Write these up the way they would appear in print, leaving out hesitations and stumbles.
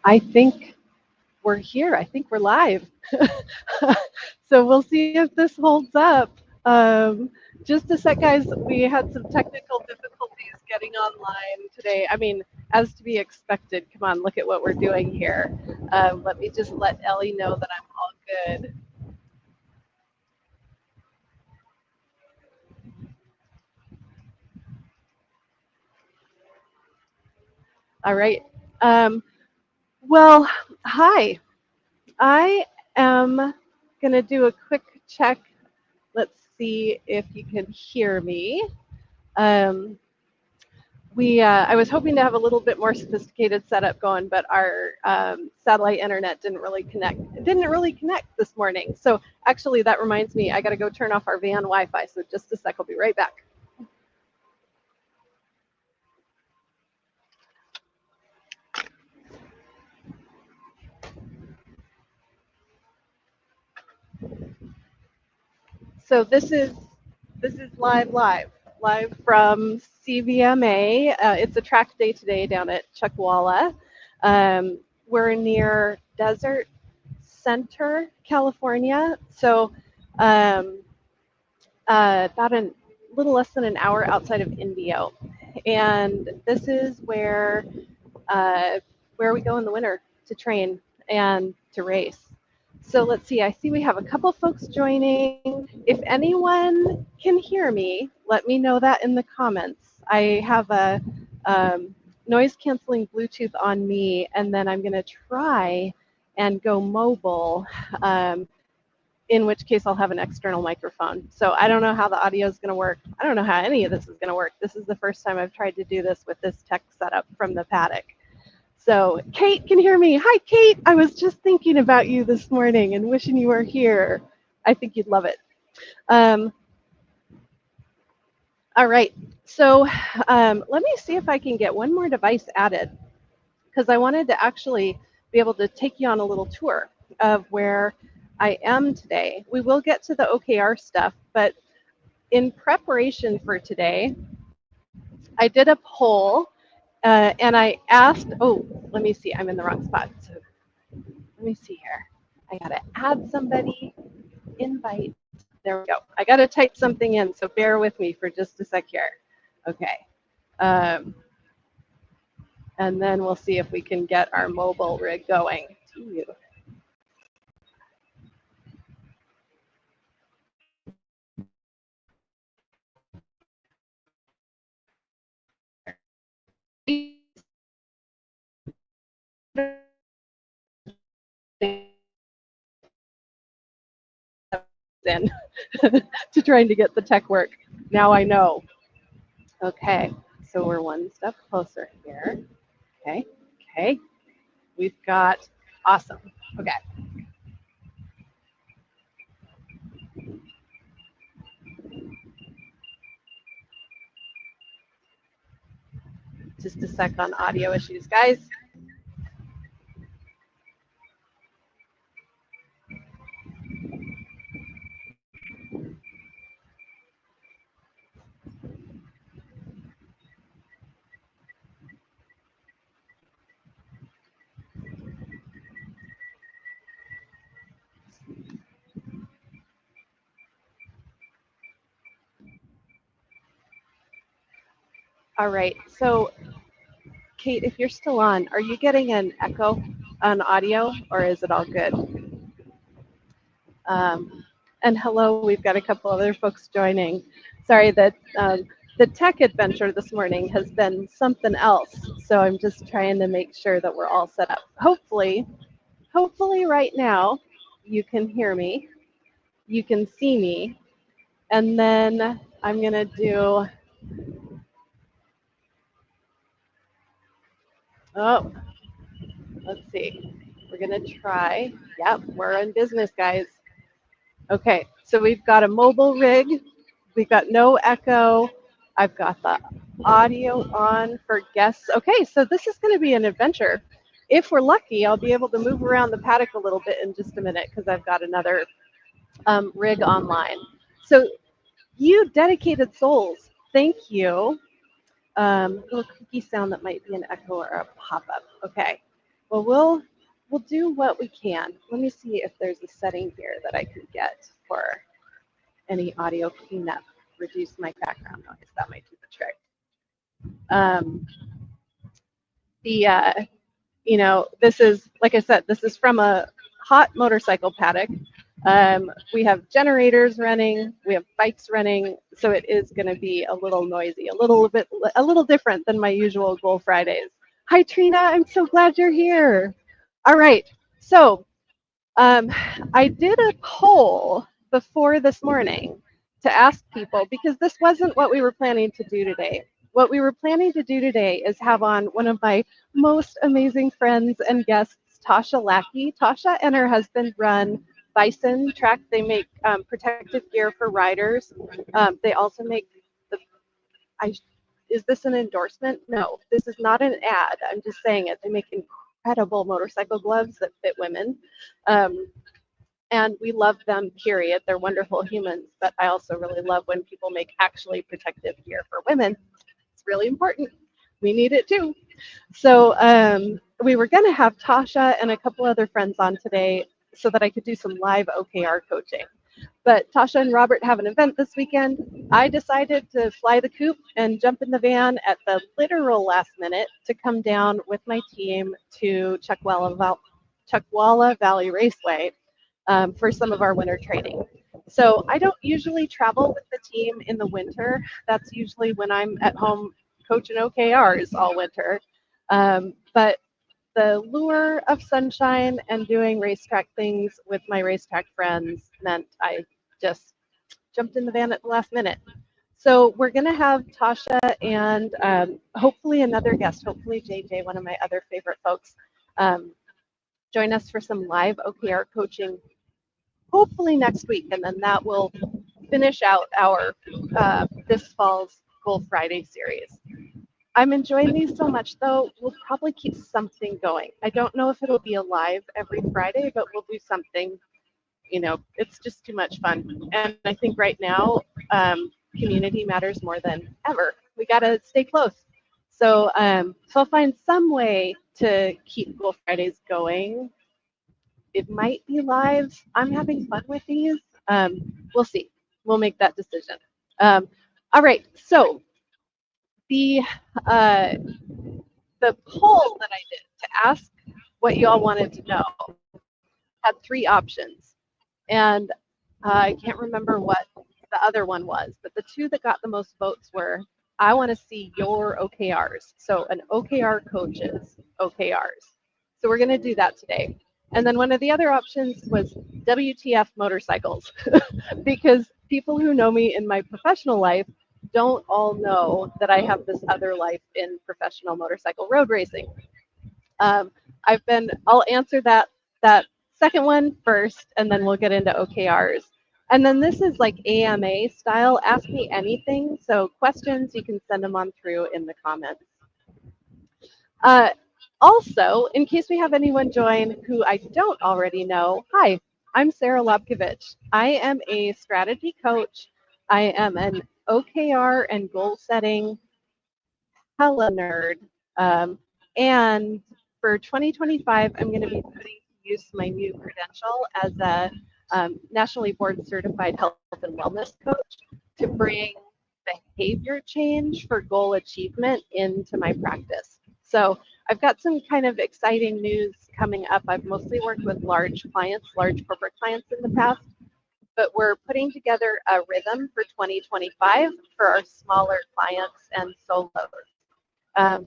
I think we're here. I think we're live. So we'll see if this holds up. Just a sec, guys. We had some technical difficulties getting online today. I mean, as to be expected. Come on, look at what we're doing here. Let me just let Ellie know that I'm all good. All right. Um, well, hi. I am going to do a quick check. Let's see if you can hear me. Um, I was hoping to have a little bit more sophisticated setup going, but our satellite internet didn't really connect. It didn't really connect this morning. So actually, that reminds me, I got to go turn off our van Wi-Fi. So just a sec, I'll be right back. So this is live from CVMA. It's a track day today down at Chuckwalla. We're near Desert Center, California. So about a little less than an hour outside of Indio. And this is where we go in the winter to train and to race. So let's see, I see we have a couple folks joining. If anyone can hear me, let me know that in the comments. I have a noise canceling Bluetooth on me, and then I'm going to try and go mobile, in which case I'll have an external microphone. So I don't know how the audio is going to work. I don't know how any of this is going to work. This is the first time I've tried to do this with this tech setup from the paddock. So Kate can hear me. Hi, Kate. I was just thinking about you this morning and wishing you were here. I think you'd love it. All right. So let me see if I can get one more device added, because I wanted to actually be able to take you on a little tour of where I am today. We will get to the OKR stuff, but in preparation for today, I did a poll and I asked, oh, let me see, I'm in the wrong spot. So let me see here. I got to add somebody, invite. There we go. I got to type something in, so bear with me for just a sec here. Okay. And then we'll see if we can get our mobile rig going. In to trying to get the tech work. Now I know. Okay, so we're one step closer here. Okay, okay. We've got, awesome. Okay. Just a sec on audio issues, guys. All right, so Kate, if you're still on, are you getting an echo on audio, or is it all good? And hello, we've got a couple other folks joining. Sorry that the tech adventure this morning has been something else, so I'm just trying to make sure that we're all set up. Hopefully right now you can hear me, you can see me, and then I'm gonna do, oh, let's see. We're gonna try. Yep, we're in business, guys. Okay, so we've got a mobile rig. We've got no echo. I've got the audio on for guests. Okay, so this is going to be an adventure. If we're lucky, I'll be able to move around the paddock a little bit in just a minute because I've got another rig online. So you dedicated souls, thank you. Little cookie sound that might be an echo or a pop-up. Okay, Well, we'll do what we can. Let me see if there's a setting here that I could get for any audio cleanup. Reduce my background noise. That might do the trick. This is, like I said, this is from a hot motorcycle paddock. We have generators running, we have bikes running, so it is going to be a little noisy, a little different than my usual Goal Fridays. Hi, Trina. I'm so glad you're here. All right. So I did a poll before this morning to ask people, because this wasn't what we were planning to do today. What we were planning to do today is have on one of my most amazing friends and guests, Tasha Lackey. Tasha and her husband run Bison Track. They make protective gear for riders. They also make is this an endorsement? No, this is not an ad. I'm just saying it. They make incredible motorcycle gloves that fit women. And we love them, period. They're wonderful humans, but I also really love when people make actually protective gear for women. It's really important. We need it too. So we were going to have Tasha and a couple other friends on today so that I could do some live OKR coaching. But Tasha and Robert have an event this weekend. I decided to fly the coop and jump in the van at the literal last minute to come down with my team to Chuckwalla Valley Raceway for some of our winter training. So I don't usually travel with the team in the winter. That's usually when I'm at home coaching OKRs all winter. But the lure of sunshine and doing racetrack things with my racetrack friends meant I just jumped in the van at the last minute. So we're going to have Tasha and hopefully another guest, hopefully JJ, one of my other favorite folks, join us for some live OKR coaching, hopefully next week. And then that will finish out our this fall's Goal Friday series. I'm enjoying these so much, though. We'll probably keep something going. I don't know if it'll be alive every Friday, but we'll do something. It's just too much fun. And I think right now, community matters more than ever. We got to stay close. So I'll find some way to keep Goal Fridays going. It might be live. I'm having fun with these. We'll see. We'll make that decision. All right. So the poll that I did to ask what you all wanted to know had 3 options. And I can't remember what the other one was, but the 2 that got the most votes were, I want to see your OKRs. So an OKR coach's OKRs. So we're going to do that today. And then one of the other options was WTF motorcycles, because people who know me in my professional life don't all know that I have this other life in professional motorcycle road racing. I'll answer that second one first, and then we'll get into OKRs. And then this is like AMA style, ask me anything. So questions, you can send them on through in the comments. Also, in case we have anyone join who I don't already know, hi, I'm Sarah Lobkovich. I am a strategy coach. I am an OKR and goal setting hella nerd. And for 2025, I'm going to be putting to use my new credential as a nationally board certified health and wellness coach to bring behavior change for goal achievement into my practice. So I've got some kind of exciting news coming up. I've mostly worked with large corporate clients in the past, but we're putting together a rhythm for 2025 for our smaller clients and solos.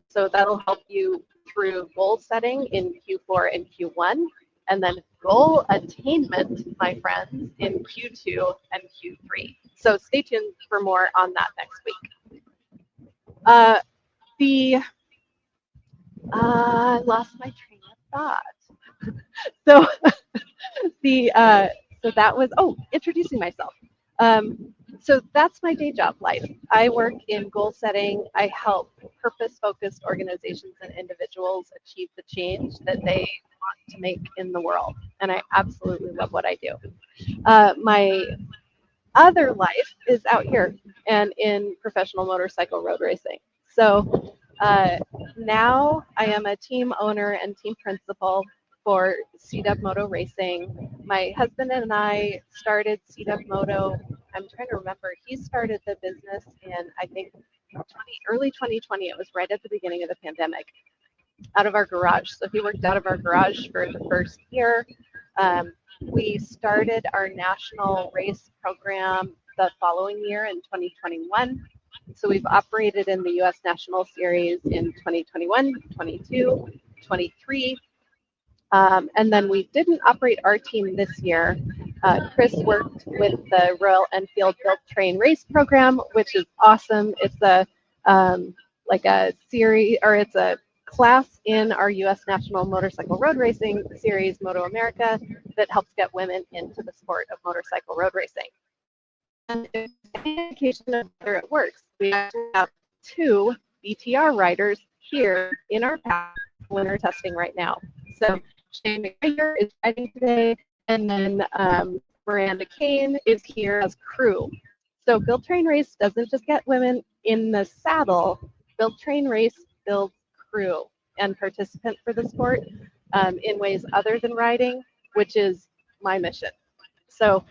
So that'll help you through goal setting in Q4 and Q1, and then goal attainment, my friends, in Q2 and Q3. So stay tuned for more on that next week. I lost my train of thought. So so that was, introducing myself. So that's my day job life. I work in goal setting. I help purpose-focused organizations and individuals achieve the change that they want to make in the world. And I absolutely love what I do. My other life is out here and in professional motorcycle road racing. So Now I am a team owner and team principal for CW Moto Racing. My husband and I started CW Moto. I'm trying to remember. He started the business in, I think, early 2020. It was right at the beginning of the pandemic, out of our garage. So he worked out of our garage for the first year. We started our national race program the following year in 2021. So we've operated in the U.S. National Series in 2021, 22, 23. And then we didn't operate our team this year. Chris worked with the Royal Enfield Build Train Race program, which is awesome. It's a like a series, or it's a class in our U.S. National Motorcycle Road Racing Series, Moto America, that helps get women into the sport of motorcycle road racing. And it's an indication of whether it works. We actually have 2 BTR riders here in our pack winter testing right now. So Shane McGregor is riding today, and then Miranda Kane is here as crew. So Build Train Race doesn't just get women in the saddle. Build Train Race builds crew and participant for the sport in ways other than riding, which is my mission. So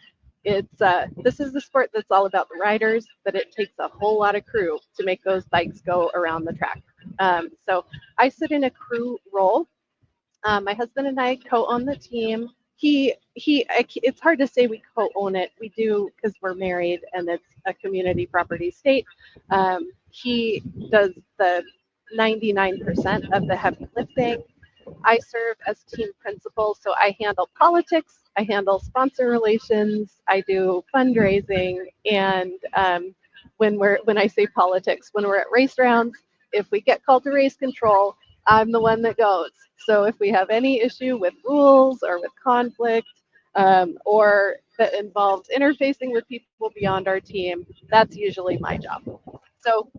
it's this is the sport that's all about the riders, but it takes a whole lot of crew to make those bikes go around the track. So I sit in a crew role. My husband and I co-own the team. It's hard to say we co-own it. We do because we're married and it's a community property state. He does the 99% of the heavy lifting. I serve as team principal, so I handle politics, I handle sponsor relations, I do fundraising, and when I say politics, when we're at race rounds, if we get called to race control, I'm the one that goes. So if we have any issue with rules or with conflict, or that involves interfacing with people beyond our team, that's usually my job. So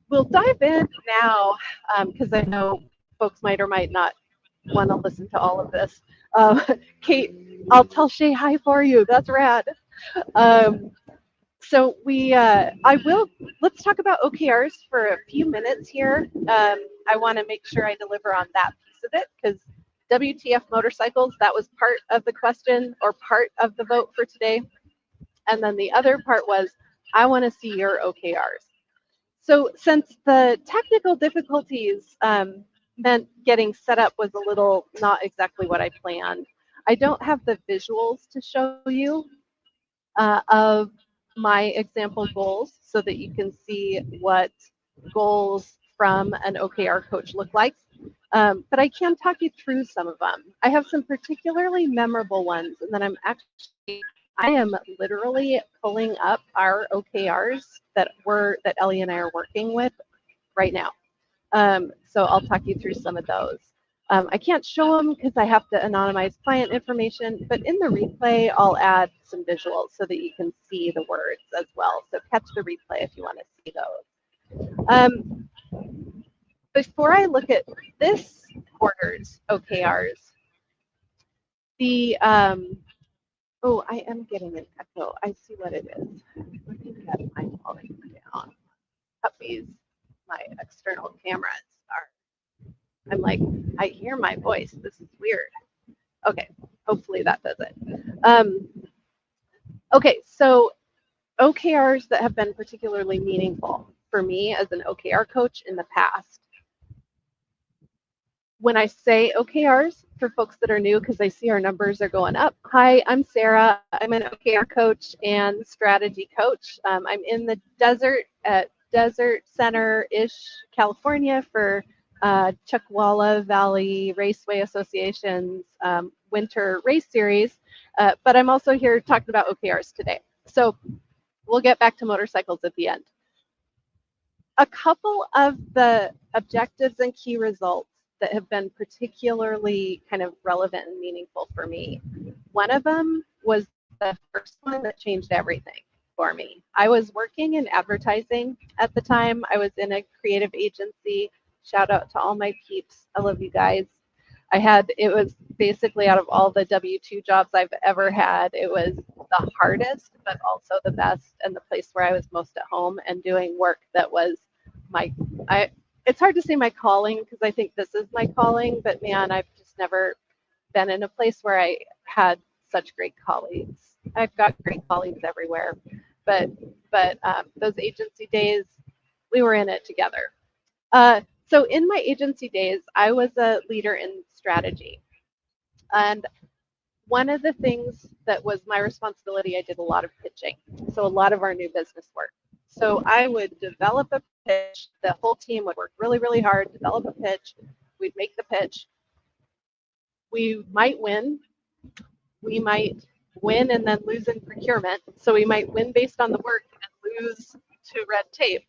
we'll dive in now, because I know folks might or might not want to listen to all of this. Kate, I'll tell Shay hi for you. That's rad. So let's talk about OKRs for a few minutes here. I want to make sure I deliver on that piece of it, because WTF motorcycles, that was part of the question or part of the vote for today. And then the other part was, I want to see your OKRs. So since the technical difficulties meant getting set up was a little not exactly what I planned, I don't have the visuals to show you of my example goals so that you can see what goals from an OKR coach look like. But I can talk you through some of them. I have some particularly memorable ones, and then I am literally pulling up our OKRs that Ellie and I are working with right now. So I'll talk you through some of those. I can't show them because I have to anonymize client information, but in the replay, I'll add some visuals so that you can see the words as well. So catch the replay if you want to see those. Before I look at this quarter's OKRs, oh, I am getting an echo. I see what it is. I think that's my volume down. Puppies, my external cameras are. I'm like, I hear my voice. This is weird. Okay, hopefully that does it. Okay, so OKRs that have been particularly meaningful for me as an OKR coach in the past. When I say OKRs, for folks that are new, because I see our numbers are going up. Hi, I'm Sarah. I'm an OKR coach and strategy coach. I'm in the desert center-ish, California for Chuckwalla Valley Raceway Association's winter race series. But I'm also here talking about OKRs today. So we'll get back to motorcycles at the end. A couple of the objectives and key results that have been particularly kind of relevant and meaningful for me. One of them was the first one that changed everything for me. I was working in advertising at the time. I was in a creative agency. Shout out to all my peeps. I love you guys. It was basically out of all the W-2 jobs I've ever had, it was the hardest, but also the best, and the place where I was most at home and doing work that was it's hard to say my calling, because I think this is my calling, but man, I've just never been in a place where I had such great colleagues. I've got great colleagues everywhere, but those agency days, we were in it together. So in my agency days, I was a leader in strategy. And one of the things that was my responsibility, I did a lot of pitching. So a lot of our new business work. So I would develop a pitch. The whole team would work really, really hard, develop a pitch. We'd make the pitch. We might win. We might win and then lose in procurement. So we might win based on the work and lose to red tape.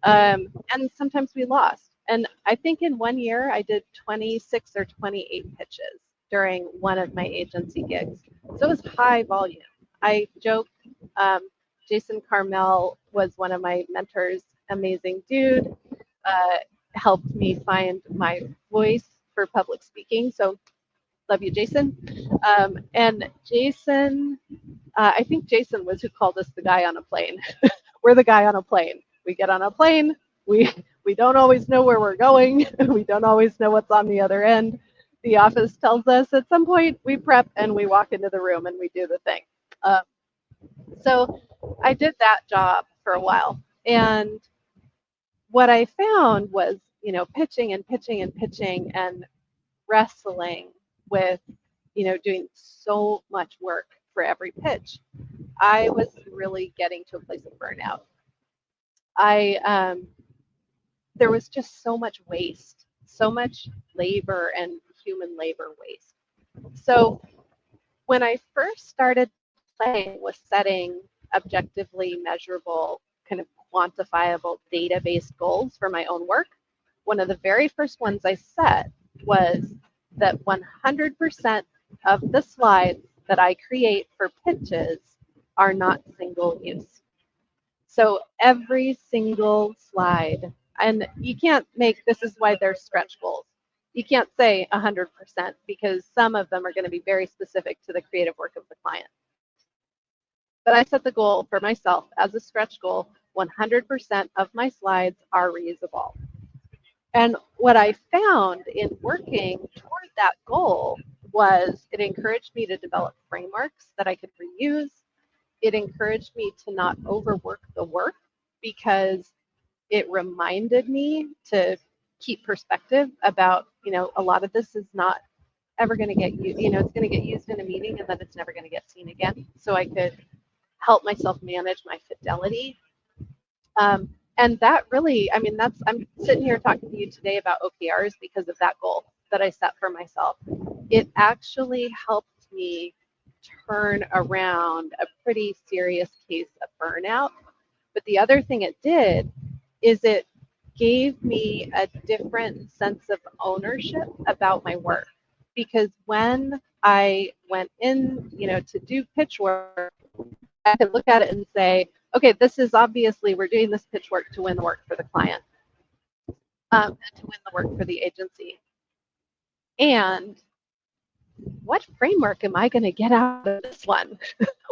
And sometimes we lost. And I think in 1 year, I did 26 or 28 pitches during one of my agency gigs. So it was high volume. I joke, Jason Carmel was one of my mentors, amazing dude, helped me find my voice for public speaking. So love you, Jason. And Jason, I think Jason was who called us the guy on a plane. We're the guy on a plane. We get on a plane. We don't always know where we're going. We don't always know what's on the other end. The office tells us at some point, we prep and we walk into the room and we do the thing. So I did that job for a while. And what I found was, pitching and pitching and pitching and wrestling with, doing so much work for every pitch. I was really getting to a place of burnout. There was just so much waste, so much labor and human labor waste. So when I first started playing with setting objectively measurable, kind of quantifiable data-based goals for my own work, one of the very first ones I set was that 100% of the slides that I create for pitches are not single use. So every single slide, and you can't make, this is why they're stretch goals. You can't say 100% because some of them are going to be very specific to the creative work of the client. But I set the goal for myself as a stretch goal, 100% of my slides are reusable. And what I found in working toward that goal was it encouraged me to develop frameworks that I could reuse. It encouraged me to not overwork the work because it reminded me to keep perspective about, a lot of this is not ever going to get used, it's going to get used in a meeting and then it's never going to get seen again. So I could help myself manage my fidelity. And that really, I'm sitting here talking to you today about OKRs because of that goal that I set for myself. It actually helped me turn around a pretty serious case of burnout. But the other thing it did is it gave me a different sense of ownership about my work. Because when I went in, to do pitch work, I could look at it and say, okay, this is obviously, we're doing this pitch work to win the work for the client, and to win the work for the agency. And what framework am I going to get out of this one?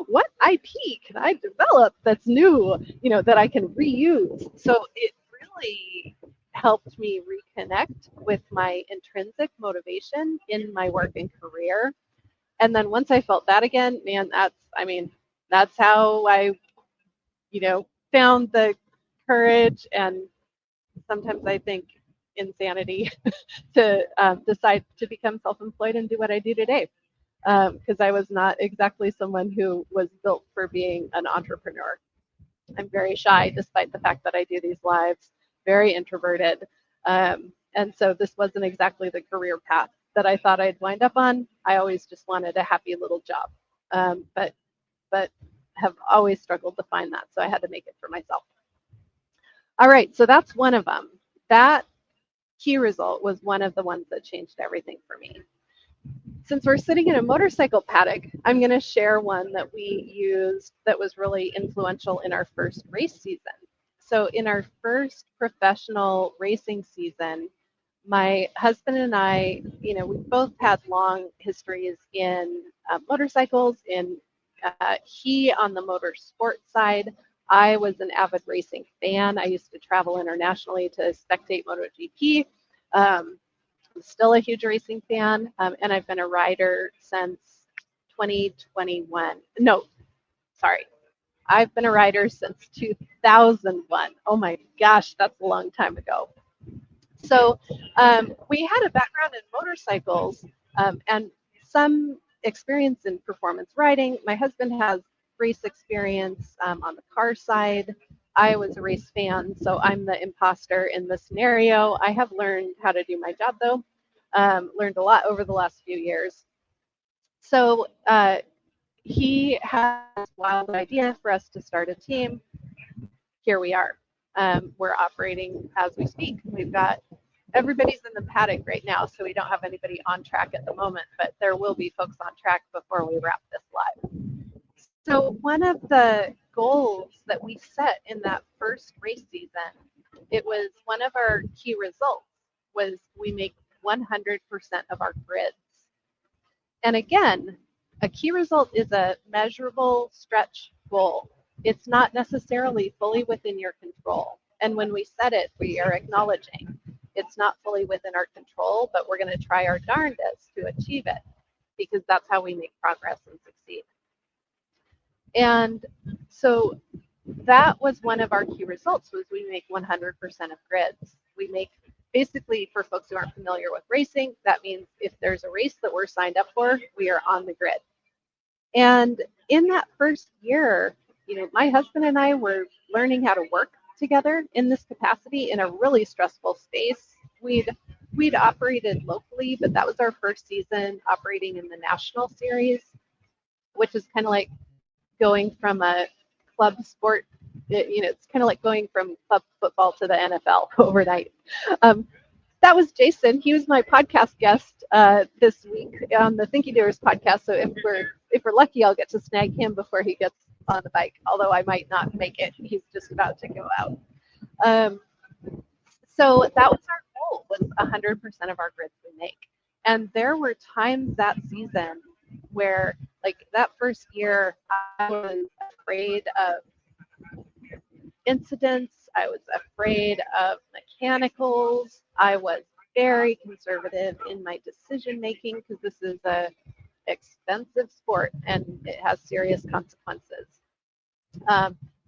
What IP can I develop that's new, that I can reuse? So it really helped me reconnect with my intrinsic motivation in my work and career. And then once I felt that again, man, that's how I, found the courage and sometimes I think insanity to decide to become self-employed and do what I do today. Because I was not exactly someone who was built for being an entrepreneur. I'm very shy, despite the fact that I do these lives, very introverted. And so this wasn't exactly the career path that I thought I'd wind up on. I always just wanted a happy little job, but have always struggled to find that. So I had to make it for myself. All right, so that's one of them. That key result was one of the ones that changed everything for me. Since we're sitting in a motorcycle paddock, I'm going to share one that we used that was really influential in our first race season. So in our first professional racing season, My husband and I, we both had long histories in motorcycles. He on the motorsport side. I was an avid racing fan. I used to travel internationally to spectate MotoGP. I'm still a huge racing fan, and I've been a rider since 2021. No, sorry. I've been a rider since 2001. Oh my gosh, that's a long time ago. So we had a background in motorcycles and some experience in performance riding. My husband has race experience on the car side. I was a race fan, so I'm the imposter in this scenario. I have learned how to do my job, though. Learned a lot over the last few years. So he has a wild idea for us to start a team. Here we are. We're operating as we speak. We've got everybody's in the paddock right now, so we don't have anybody on track at the moment, but there will be folks on track before we wrap this live. So one of the goals that we set in that first race season, it was one of our key results was we make 100% of our grids. And again, a key result is a measurable stretch goal. It's not necessarily fully within your control. And when we set it, we are acknowledging it's not fully within our control, but we're going to try our darndest to achieve it because that's how we make progress and succeed. And so that was one of our key results was we make 100% of grids. We make basically, for folks who aren't familiar with racing, that means if there's a race that we're signed up for, we are on the grid. And in that first year, my husband and I were learning how to work together in this capacity in a really stressful space. We'd operated locally, but that was our first season operating in the national series, which is kind of like going from a club sport. It's kind of like going from club football to the NFL overnight. That was Jason. He was my podcast guest this week on the Thinky Doers podcast. So if we're lucky, I'll get to snag him before he gets on the bike. Although I might not make it. He's just about to go out. So that was our goal: was 100% of our grids we make. And there were times that season where, like that first year, I was afraid of incidents. I was afraid of mechanicals. I was very conservative in my decision making because this is a expensive sport and it has serious consequences.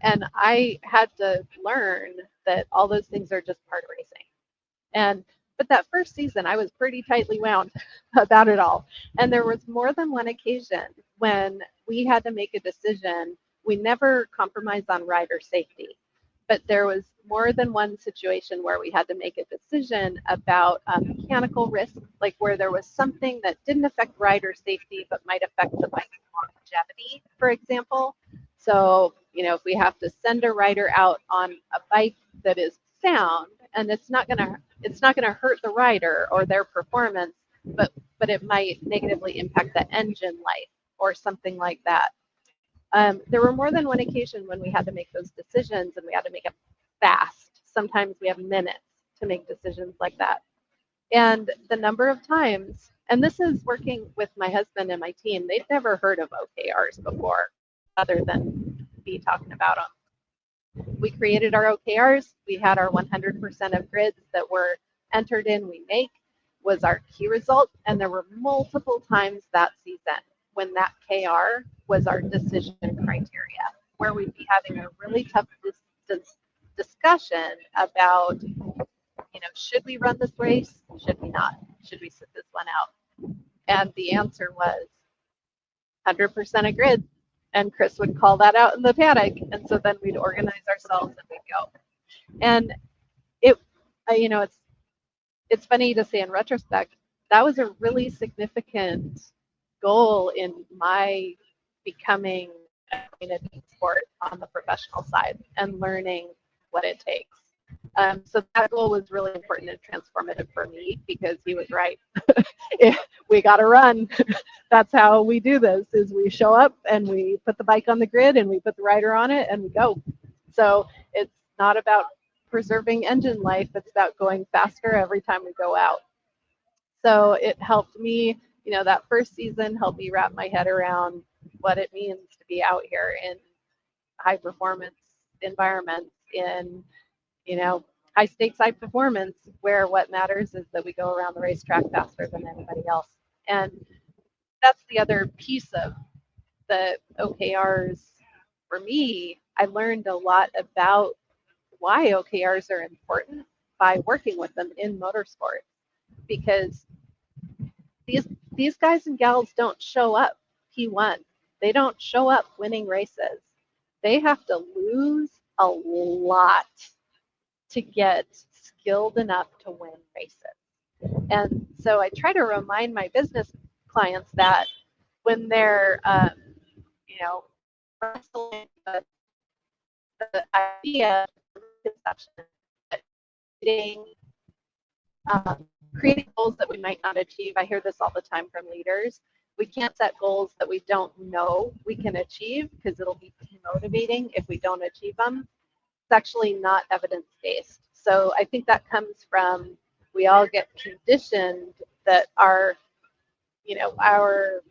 And I had to learn that all those things are just part of racing. But that first season, I was pretty tightly wound about it all. And there was more than one occasion when we had to make a decision. We never compromised on rider safety, but there was more than one situation where we had to make a decision about mechanical risk, like where there was something that didn't affect rider safety, but might affect the bike's longevity, for example. So, if we have to send a rider out on a bike that is sound, and it's not going to hurt the rider or their performance, but it might negatively impact the engine life or something like that. There were more than one occasion when we had to make those decisions, and we had to make it fast. Sometimes we have minutes to make decisions like that. And the number of times, and this is working with my husband and my team, they've never heard of OKRs before, other than me talking about them. We created our OKRs. We had our 100% of grids that were entered in, we make, was our key result. And there were multiple times that season when that KR was our decision criteria, where we'd be having a really tough discussion about, should we run this race? Should we not? Should we sit this one out? And the answer was 100% of grid. And Chris would call that out in the paddock. And so then we'd organize ourselves and we'd go. And it's funny to say in retrospect, that was a really significant goal in my becoming a sport on the professional side and learning what it takes. So that goal was really important and transformative for me because he was right. We got to run. That's how we do this, is we show up and we put the bike on the grid and we put the rider on it and we go. So it's not about preserving engine life. It's about going faster every time we go out. So it helped me, you know, that first season helped me wrap my head around what it means to be out here in high performance environments, in, you know, high stakes, high performance, where what matters is that we go around the racetrack faster than anybody else. And that's the other piece of the OKRs for me. I learned a lot about why OKRs are important by working with them in motorsport, because these guys and gals don't show up P1. They don't show up winning races. They have to lose a lot to get skilled enough to win races. And so I try to remind my business clients that when they're, you know, wrestling the idea of conception, creating, creating goals that we might not achieve. I hear this all the time from leaders. We can't set goals that we don't know we can achieve, because it'll be demotivating if we don't achieve them. It's actually not evidence-based. So I think that comes from, we all get conditioned that our, you know, our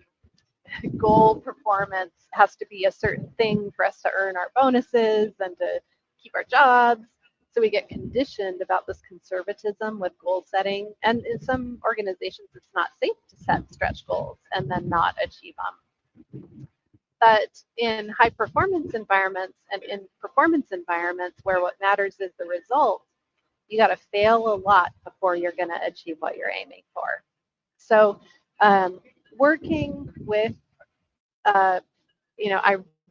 goal performance has to be a certain thing for us to earn our bonuses and to keep our jobs. So we get conditioned about this conservatism with goal setting. And in some organizations, it's not safe to set stretch goals and then not achieve them. But in high performance environments and in performance environments where what matters is the result, you got to fail a lot before you're going to achieve what you're aiming for. So working with, you know,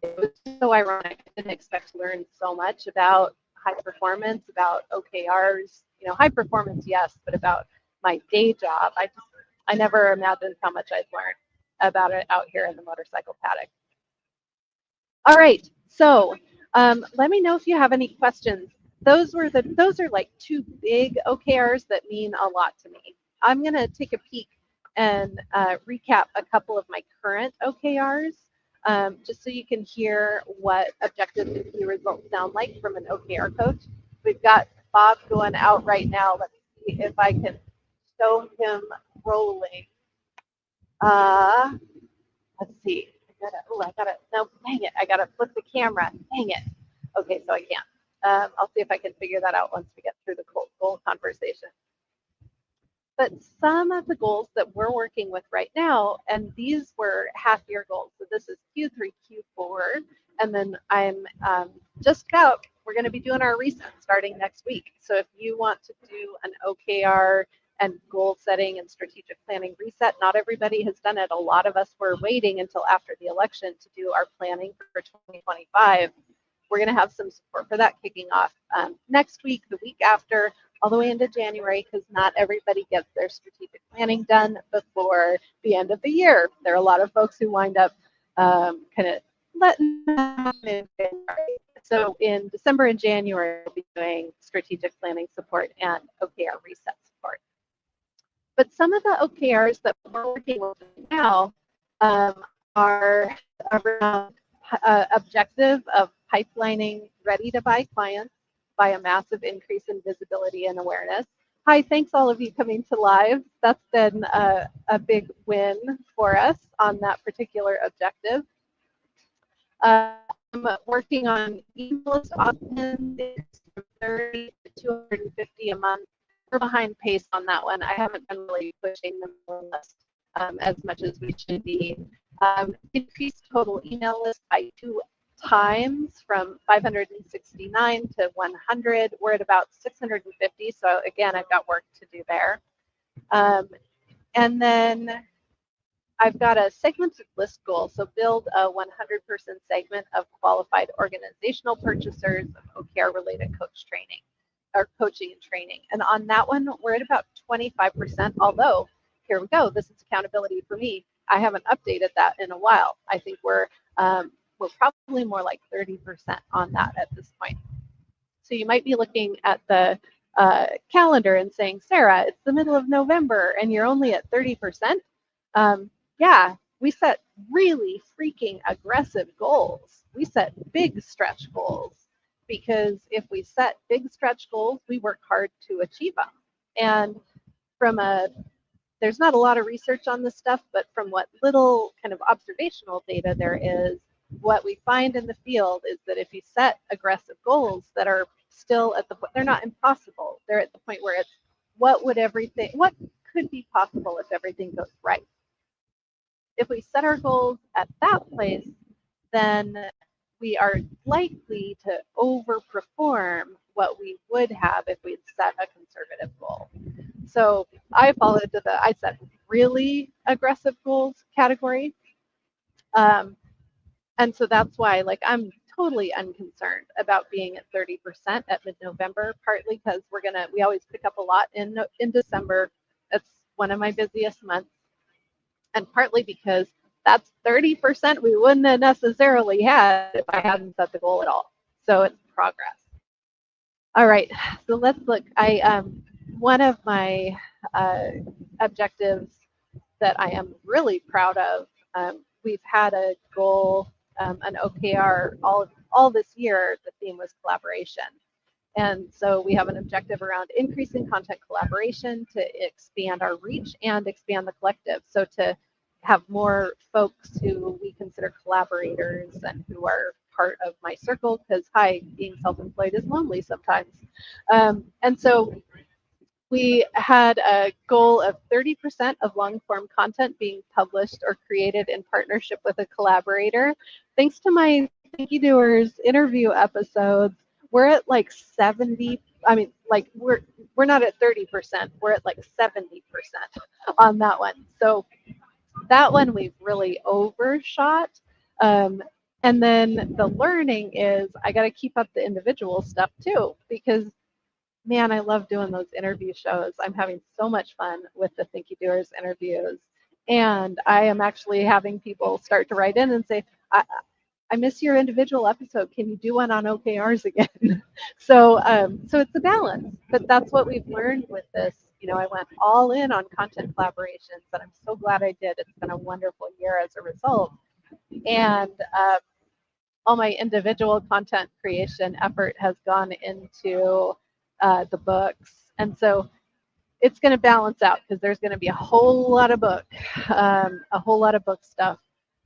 it was so ironic. I didn't expect to learn so much about high performance, about OKRs, you know, high performance, yes, but about my day job. I never imagined how much I'd learn about it out here in the motorcycle paddock. All right, so let me know if you have any questions. Those are like two big OKRs that mean a lot to me. I'm gonna take a peek and recap a couple of my current OKRs, just so you can hear what objectives and key results sound like from an OKR coach. We've got Bob going out right now. Let me see if I can show him rolling. Let's see. No, dang it. I gotta flip the camera. Dang it. Okay, so I can't. I'll see if I can figure that out once we get through the goal conversation. But some of the goals that we're working with right now, and these were half-year goals. So this is Q3, Q4, and then I'm we're going to be doing our reset starting next week. So if you want to do an OKR and goal setting and strategic planning reset, not everybody has done it. A lot of us were waiting until after the election to do our planning for 2025. We're going to have some support for that kicking off next week, the week after, all the way into January, because not everybody gets their strategic planning done before the end of the year. There are a lot of folks who wind up kind of letting that happen in January. So in December and January, we'll be doing strategic planning support and OKR reset support. But some of the OKRs that we're working with now are around objective of pipelining ready-to-buy clients by a massive increase in visibility and awareness. Hi, thanks all of you coming to live. That's been a big win for us on that particular objective. I'm working on email list opt-ins from 30 to 250 a month. We're behind pace on that one. I haven't been really pushing the mailing list as much as we should be. Increased total email list by 2 times, from 569 to 100. We're at about 650. So again, I've got work to do there. And then I've got a segmented list goal. So build a 100-person segment of qualified organizational purchasers of OKR related coaching and training. And on that one, we're at about 25%, although here we go. This is accountability for me. I haven't updated that in a while. I think we're probably more like 30% on that at this point. So you might be looking at the calendar and saying, Sarah, it's the middle of November and you're only at 30%. Yeah, we set really freaking aggressive goals. We set big stretch goals. because if we set big stretch goals, we work hard to achieve them. And from there's not a lot of research on this stuff, but from what little kind of observational data there is, what we find in the field is that if you set aggressive goals that are still at the point, they're not impossible, they're at the point where it's what could be possible if everything goes right. If we set our goals at that place, then we are likely to overperform what we would have if we'd set a conservative goal. So I fall into I set really aggressive goals category. And so that's why, like, I'm totally unconcerned about being at 30% at mid-November, partly because we always pick up a lot in December. That's one of my busiest months. And partly because that's 30% we wouldn't have necessarily had if I hadn't set the goal at all. So it's progress. All right, so let's look. One of my objectives that I am really proud of, we've had a goal, an OKR all this year. The theme was collaboration. And so we have an objective around increasing content collaboration to expand our reach and expand the collective. So to have more folks who we consider collaborators and who are part of my circle, because being self-employed is lonely sometimes. And so we had a goal of 30% of long-form content being published or created in partnership with a collaborator. Thanks to my Thank You Doers interview episodes, we're at like 70. I mean, like we're not at 30%. We're at like 70% on that one. So that one we've really overshot. And then the learning is I got to keep up the individual stuff too, because man, I love doing those interview shows. I'm having so much fun with the Thank You Doers interviews. And I am actually having people start to write in and say, I miss your individual episode. Can you do one on OKRs again? So it's a balance, but that's what we've learned with this. You know, I went all in on content collaborations, and I'm so glad I did. It's been a wonderful year as a result. And all my individual content creation effort has gone into the books. And so it's going to balance out because there's going to be a whole lot of book stuff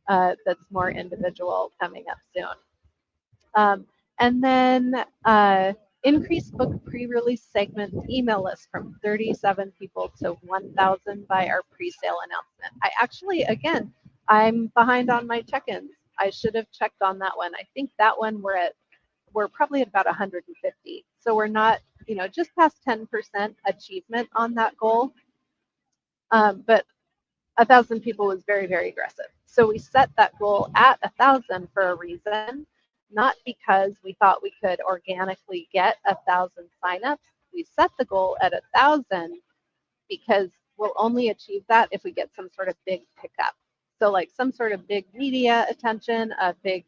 that's more individual coming up soon. And then increased book pre-release segment email list from 37 people to 1,000 by our pre-sale announcement. Again, I'm behind on my check-ins. I should have checked on that one. I think that one we're probably at about 150. So we're not, just past 10% achievement on that goal. But 1,000 people was very, very aggressive. So we set that goal at 1,000 for a reason, not because we thought we could organically get 1,000 signups. We set the goal at 1,000 because we'll only achieve that if we get some sort of big pickup. So like some sort of big media attention, a big,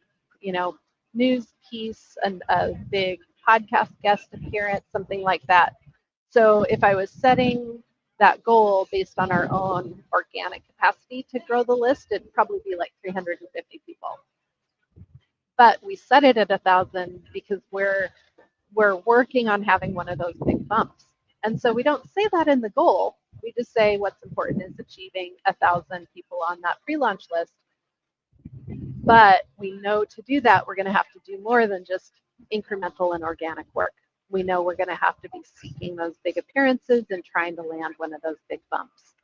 news piece, and a big podcast guest appearance, something like that. So if I was setting that goal based on our own organic capacity to grow the list, it'd probably be like 350 people. But we set it at 1,000 because we're working on having one of those big bumps. And so we don't say that in the goal. We just say what's important is achieving 1,000 people on that pre-launch list. But we know to do that, we're going to have to do more than just incremental and organic work. We know we're going to have to be seeking those big appearances and trying to land one of those big bumps.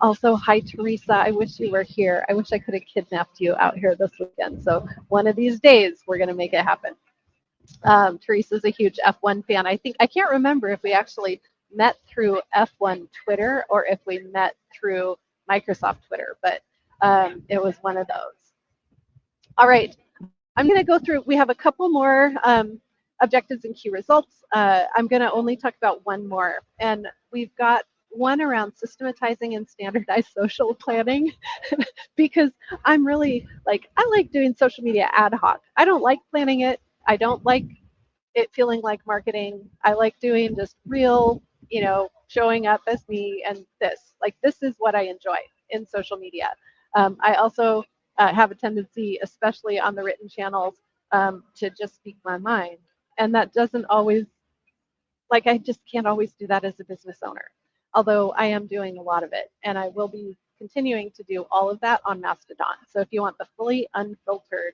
Also, hi, Teresa. I wish you were here. I wish I could have kidnapped you out here this weekend. So one of these days, we're going to make it happen. Teresa's a huge F1 fan. I can't remember if we actually met through F1 Twitter or if we met through Microsoft Twitter, but it was one of those. All right, I'm going to go through. We have a couple more objectives and key results. I'm going to only talk about one more, and we've got one around systematizing and standardized social planning because I'm really I like doing social media ad hoc. I don't like planning it. I don't like it feeling like marketing. I like doing just real, showing up as me, and this is what I enjoy in social media. I also have a tendency, especially on the written channels, to just speak my mind. And that doesn't always, like, I just can't always do that as a business owner, although I am doing a lot of it, and I will be continuing to do all of that on Mastodon. So if you want the fully unfiltered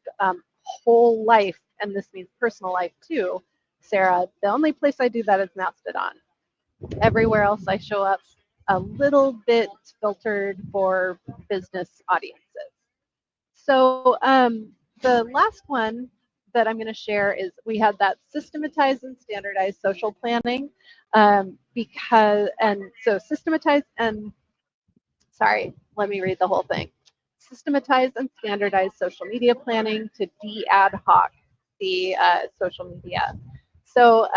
whole life, and this means personal life too, Sarah, the only place I do that is Mastodon. Everywhere else I show up a little bit filtered for business audiences. So the last one that I'm going to share is we had that systematized and standardized social planning sorry, let me read the whole thing. Systematize and standardize social media planning to de-ad hoc the social media. So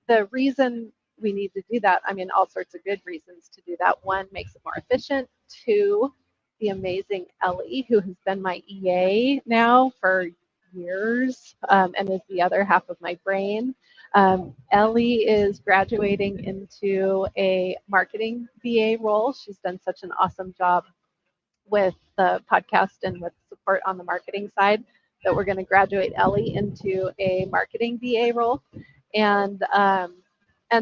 the reason we need to do that, I mean, all sorts of good reasons to do that. One, makes it more efficient. Two, the amazing Ellie, who has been my EA now for years and is the other half of my brain. Ellie is graduating into a marketing VA role. She's done such an awesome job with the podcast and with support on the marketing side that we're going to graduate Ellie into a marketing VA role. And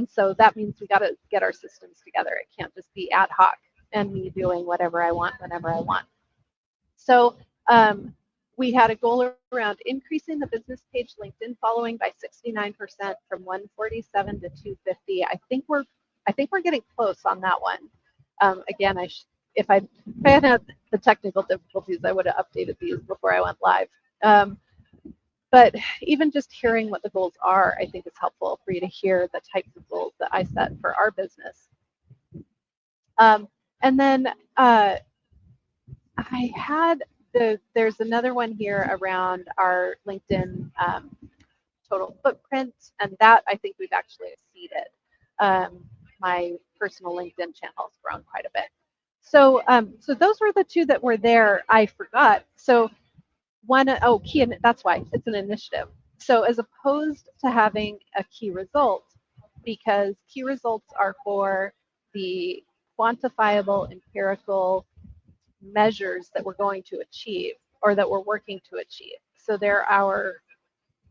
so that means we got to get our systems together. It can't just be ad hoc and me doing whatever I want whenever I want. So we had a goal around increasing the business page LinkedIn following by 69% from 147 to 250. I think we're getting close on that one. Again, if I hadn't had the technical difficulties, I would have updated these before I went live. But even just hearing what the goals are, I think is helpful for you to hear the types of goals that I set for our business. And then I had there's another one here around our LinkedIn total footprint, and that I think we've actually exceeded. My personal LinkedIn channel has grown quite a bit. So so those were the two that were there. I forgot. So key, that's why it's an initiative. So as opposed to having a key result, because key results are for the quantifiable empirical measures that we're going to achieve or that we're working to achieve. So they're our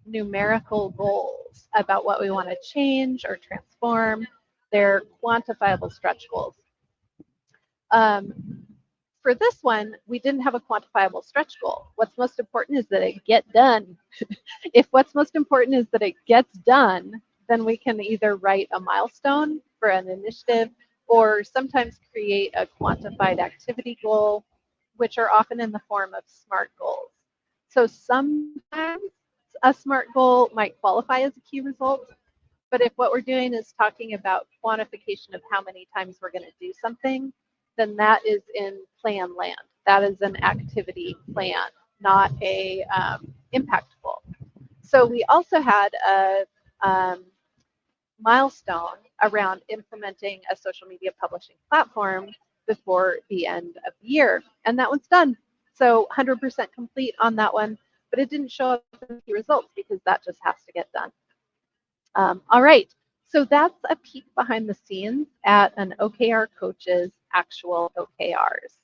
numerical goals about what we want to change or transform. They're quantifiable stretch goals. For this one, we didn't have a quantifiable stretch goal. What's most important is that it get done. If what's most important is that it gets done, then we can either write a milestone for an initiative or sometimes create a quantified activity goal, which are often in the form of SMART goals. So sometimes a SMART goal might qualify as a key result, but if what we're doing is talking about quantification of how many times we're going to do something, then that is in plan land. That is an activity plan, not a impact goal. So we also had a milestone around implementing a social media publishing platform before the end of the year, and that one's done. So 100% complete on that one, but it didn't show up in the results because that just has to get done. All right, so that's a peek behind the scenes at an OKR coach's actual OKRs.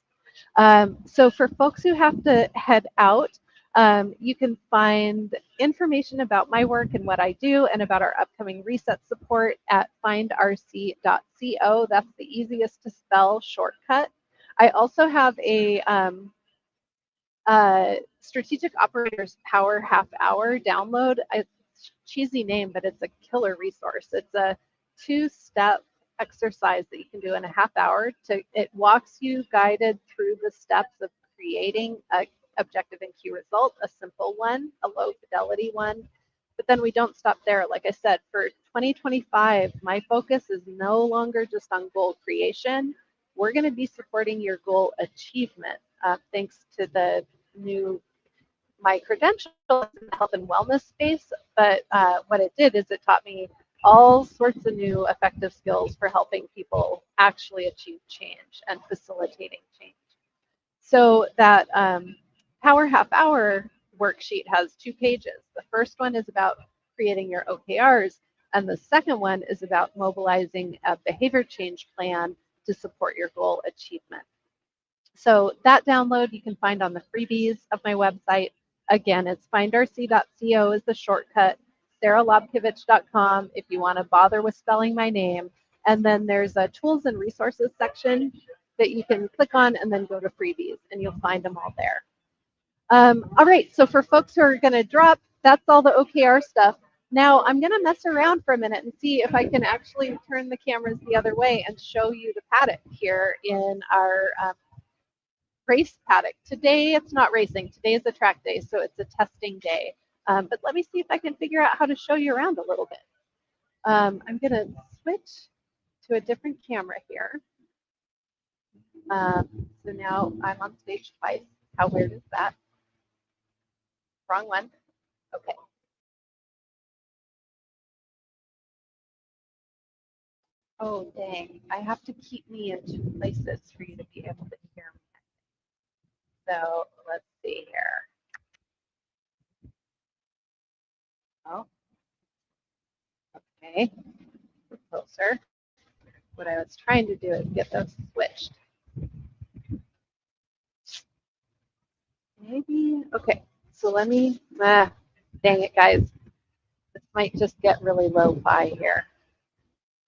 So for folks who have to head out, you can find information about my work and what I do and about our upcoming reset support at findrc.co. That's the easiest to spell shortcut. I also have a Strategic Operators Power Half Hour download. It's a cheesy name, but it's a killer resource. It's a 2-step exercise that you can do in a half hour. It walks you guided through the steps of creating a objective and key result, a simple one, a low fidelity one. But then we don't stop there. Like I said, for 2025, my focus is no longer just on goal creation. We're going to be supporting your goal achievement thanks to the my credentials in the health and wellness space. But what it did is it taught me all sorts of new effective skills for helping people actually achieve change and facilitating change. So that Power Half Hour worksheet has 2 pages. The first one is about creating your OKRs, and the second one is about mobilizing a behavior change plan to support your goal achievement. So that download you can find on the freebies of my website. Again, it's findrc.co is the shortcut. saralobkevich.com if you want to bother with spelling my name. And then there's a tools and resources section that you can click on and then go to freebies, and you'll find them all there. All right, so for folks who are going to drop, that's all the OKR stuff. Now I'm going to mess around for a minute and see if I can actually turn the cameras the other way and show you the paddock here in our race paddock. Today it's not racing, today is a track day, so it's a testing day. But let me see if I can figure out how to show you around a little bit. I'm going to switch to a different camera here. So now I'm on stage twice. How weird is that? Wrong one. Okay. Oh, dang. I have to keep me in two places for you to be able to hear me. So let's see here. Oh, okay. Closer. What I was trying to do is get those switched. Maybe, okay. So let me, dang it, guys. This might just get really low-fi here.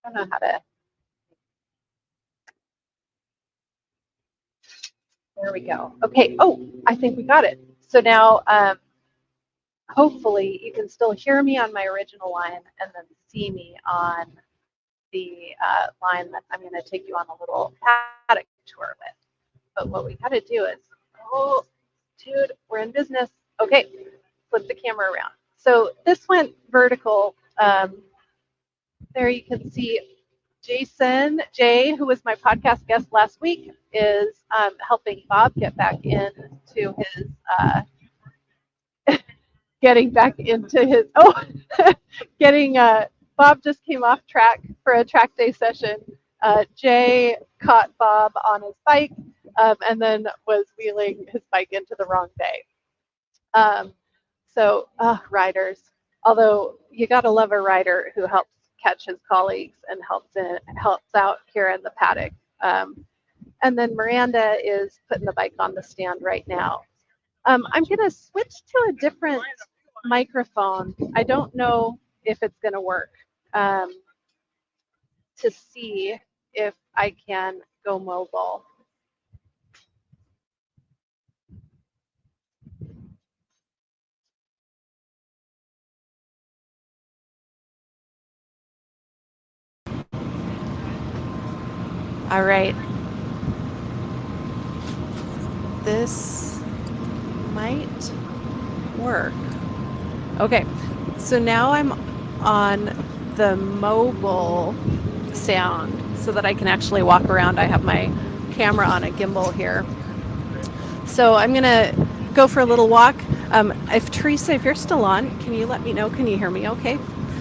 I don't know how to. There we go. Okay. Oh, I think we got it. So now, hopefully, you can still hear me on my original line and then see me on the line that I'm going to take you on a little paddock tour with. But what we got to do is, oh, dude, we're in business. Okay, flip the camera around. So this went vertical. There you can see Jason J, who was my podcast guest last week, is helping Bob get back into his, Bob just came off track for a track day session. Jay caught Bob on his bike and then was wheeling his bike into the wrong bay. So riders, although you gotta love a rider who helps catch his colleagues and helps out here in the paddock. And then Miranda is putting the bike on the stand right now. I'm gonna switch to a different microphone. I don't know if it's gonna work to see if I can go mobile. All right. This might work. Okay, so now I'm on the mobile sound so that I can actually walk around. I have my camera on a gimbal here. So I'm gonna go for a little walk. If Teresa, if you're still on, can you let me know? Can you hear me okay?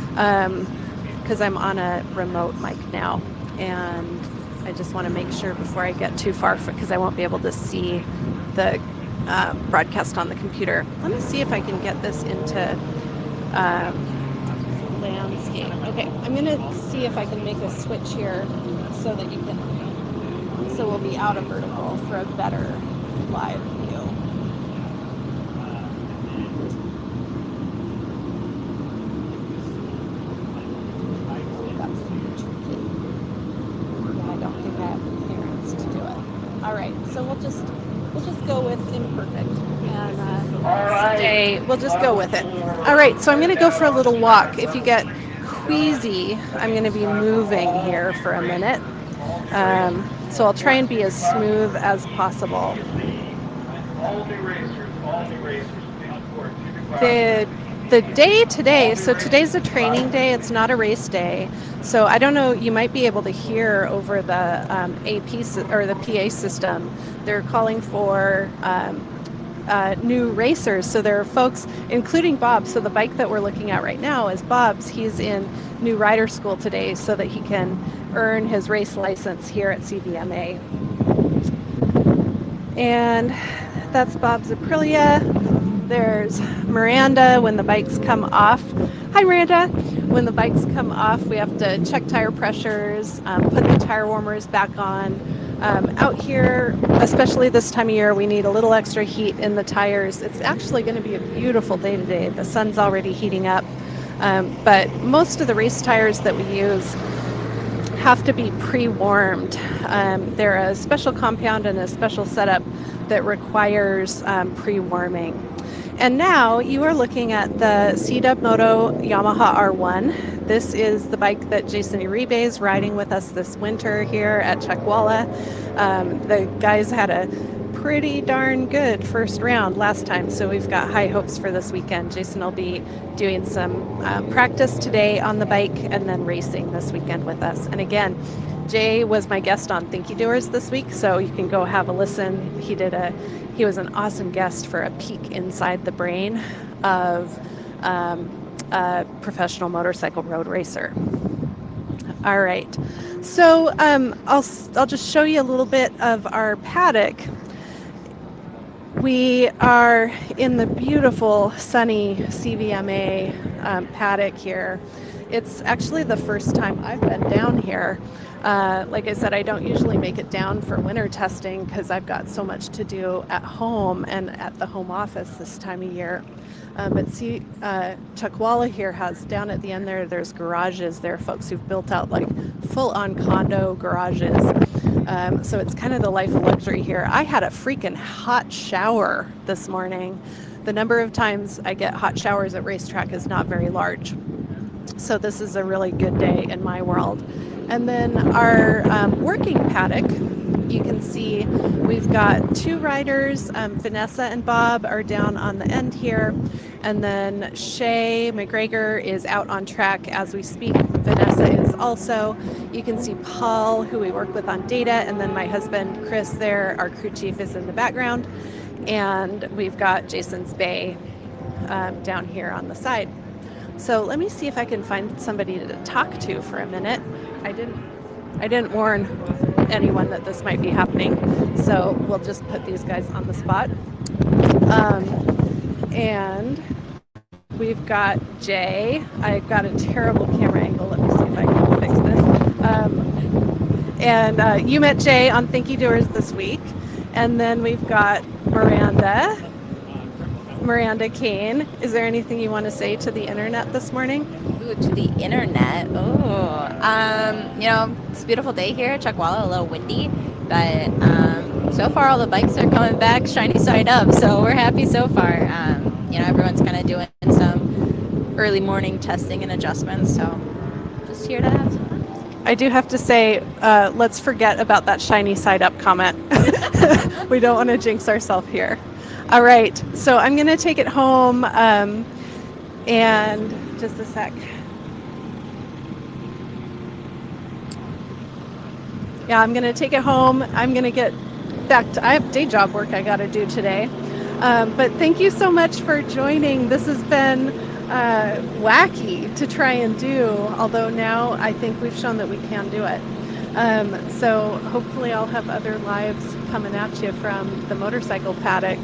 Because I'm on a remote mic now, and I just want to make sure before I get too far, because I won't be able to see the broadcast on the computer. Let me see if I can get this into landscape. Okay, I'm going to see if I can make a switch here so that you can, so we'll be out of vertical for a better live view. All right, so we'll just go with imperfect, and we'll just go with it. All right, so I'm going to go for a little walk. If you get queasy, I'm going to be moving here for a minute. So I'll try and be as smooth as possible. The day today, so today's a training day, it's not a race day. So I don't know, you might be able to hear over the AP or the PA system. They're calling for new racers. So there are folks, including Bob. So the bike that we're looking at right now is Bob's. He's in new rider school today so that he can earn his race license here at CVMA. And that's Bob's Aprilia. There's Miranda when the bikes come off. Hi, Miranda. When the bikes come off, we have to check tire pressures, put the tire warmers back on. Out here, especially this time of year, we need a little extra heat in the tires. It's actually going to be a beautiful day today. The sun's already heating up. But most of the race tires that we use have to be pre-warmed. They're a special compound and a special setup that requires pre-warming. And now you are looking at the CW Moto Yamaha R1. This is the bike that Jason Uribe is riding with us this winter here at Chuckwalla. The guys had a pretty darn good first round last time, so we've got high hopes for this weekend. Jason will be doing some practice today on the bike and then racing this weekend with us. And again, Jay was my guest on Thinky Doers this week, so you can go have a listen. He was an awesome guest for a peek inside the brain of a professional motorcycle road racer. All right, so I'll just show you a little bit of our paddock. We are in the beautiful sunny CVMA paddock here. It's actually the first time I've been down here. Like I said, I don't usually make it down for winter testing because I've got so much to do at home and at the home office this time of year. But see, Chuckwalla here has, down at the end there's garages. There are folks who've built out like full-on condo garages. So it's kind of the life of luxury here. I had a freaking hot shower this morning. The number of times I get hot showers at racetrack is not very large. So this is a really good day in my world. And then our working paddock, you can see we've got two riders. Vanessa and Bob are down on the end here. And then Shay McGregor is out on track as we speak. Vanessa is also. You can see Paul, who we work with on data, and then my husband, Chris, there, our crew chief, is in the background. And we've got Jason's Bay down here on the side. So let me see if I can find somebody to talk to for a minute. I didn't warn anyone that this might be happening, so we'll just put these guys on the spot. And we've got Jay. I've got a terrible camera angle. Let me see if I can fix this. And you met Jay on Thinky Doers this week. And then we've got Miranda Kane. Is there anything you want to say to the internet this morning? Ooh, to the internet. It's a beautiful day here at Chuckwalla, a little windy, but so far all the bikes are coming back shiny side up, so we're happy so far. Everyone's kind of doing some early morning testing and adjustments, so just here to have some fun. I do have to say, let's forget about that shiny side up comment. We don't want to jinx ourselves here. All right, so I'm going to take it home, and just a sec. Yeah, I'm going to take it home. I'm going to get back to, I have day job work I got to do today. But thank you so much for joining. This has been wacky to try and do, although now I think we've shown that we can do it. So hopefully I'll have other lives coming at you from the motorcycle paddock.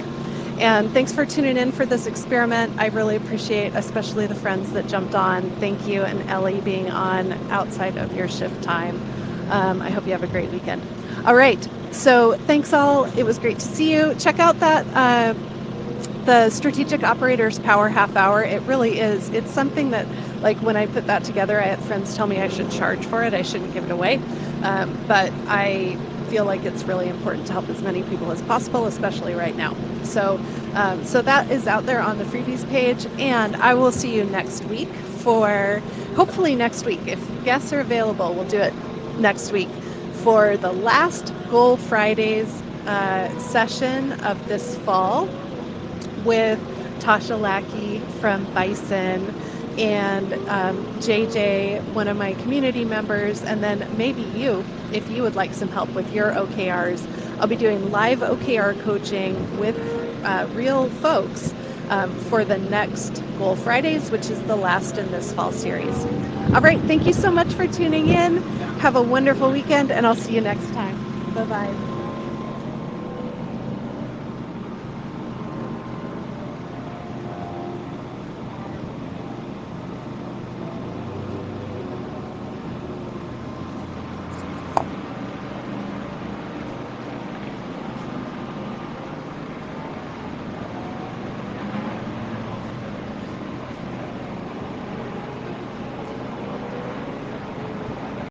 And thanks for tuning in for this experiment. I really appreciate especially the friends that jumped on. Thank you, and Ellie being on outside of your shift time. I hope you have a great weekend. All right, so thanks all. It was great to see you. Check out that the Strategic Operators Power Half Hour. It really is. It's something that, like, when I put that together, I had friends tell me I should charge for it. I shouldn't give it away. But I feel like it's really important to help as many people as possible, especially right now. So that is out there on the freebies page, and I will see you next week hopefully next week. If guests are available, we'll do it next week for the last Goal Fridays session of this fall with Tasha Lackey from Bison and JJ, one of my community members, and then maybe you, if you would like some help with your OKRs. I'll be doing live OKR coaching with real folks for the next Goal Fridays, which is the last in this fall series. All right, thank you so much for tuning in. Have a wonderful weekend, and I'll see you next time. Bye-bye.